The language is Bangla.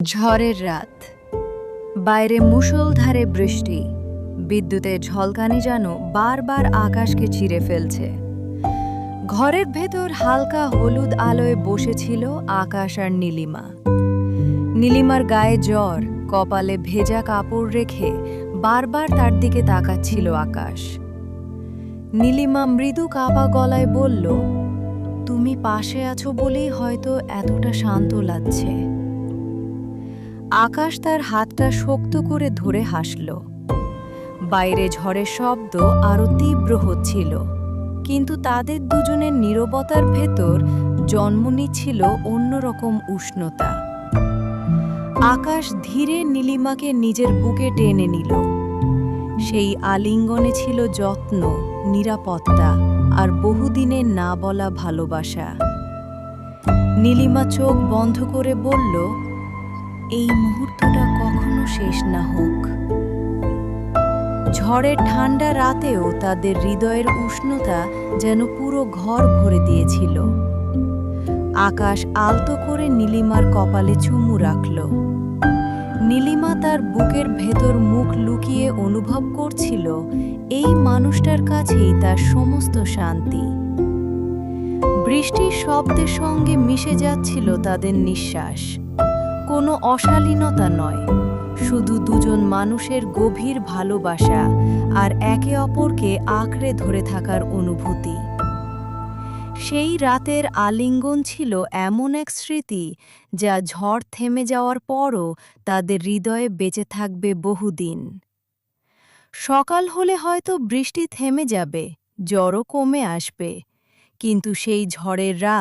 ঝড়ের রাত, বাইরে মুষলধারে বৃষ্টি, বিদ্যুতের ঝলকানি যেন বারবার আকাশকে চিরে ফেলছে। ঘরের ভেতর হালকা হলুদ আলোয় বসেছিল আকাশ আর নীলিমা। নীলিমার গায়ে জ্বর, কপালে ভেজা কাপড় রেখে বারবার তার দিকে তাকাচ্ছিল আকাশ। নীলিমা মৃদু কাঁপা গলায় বলল, তুমি পাশে আছো বলেই হয়তো এতটা শান্ত লাগছে। আকাশ তার হাতটা শক্ত করে ধরে হাসল। বাইরে ঝড়ের শব্দ আরো তীব্র হচ্ছিল, কিন্তু তাদের দুজনের নীরবতার ভেতর জন্ম নিচ্ছিল অন্যরকম উষ্ণতা। আকাশ ধীরে নীলিমাকে নিজের বুকে টেনে নিল। সেই আলিঙ্গনে ছিল যত্ন, নিরাপত্তা আর বহুদিনের না বলা ভালোবাসা। নীলিমা চোখ বন্ধ করে বলল, এই মুহূর্তটা কখনো শেষ না হোক। ঝড়ের ঠান্ডা রাতেও তাদের হৃদয়ের উষ্ণতা যেন পুরো ঘর ভরে দিয়েছিল। আকাশ আলতো করে নীলিমার কপালে চুমু রাখল। নীলিমা তার বুকের ভেতর মুখ লুকিয়ে অনুভব করছিল এই মানুষটার কাছেই তার সমস্ত শান্তি। বৃষ্টির শব্দের সঙ্গে মিশে যাচ্ছিল তাদের নিঃশ্বাস। কোনো অশালীনতা নয়, শুধু দুজন মানুষের গভীর ভালোবাসা আর একে অপরকে আঁকড়ে ধরে থাকার অনুভূতি। সেই রাতের আলিঙ্গন ছিল এমন এক স্মৃতি যা ঝড় থেমে যাওয়ার পরও তাদের হৃদয়ে বেঁচে থাকবে বহুদিন। সকাল হলে হয়তো বৃষ্টি থেমে যাবে, জ্বরও কমে আসবে, কিন্তু সেই ঝড়ের রাত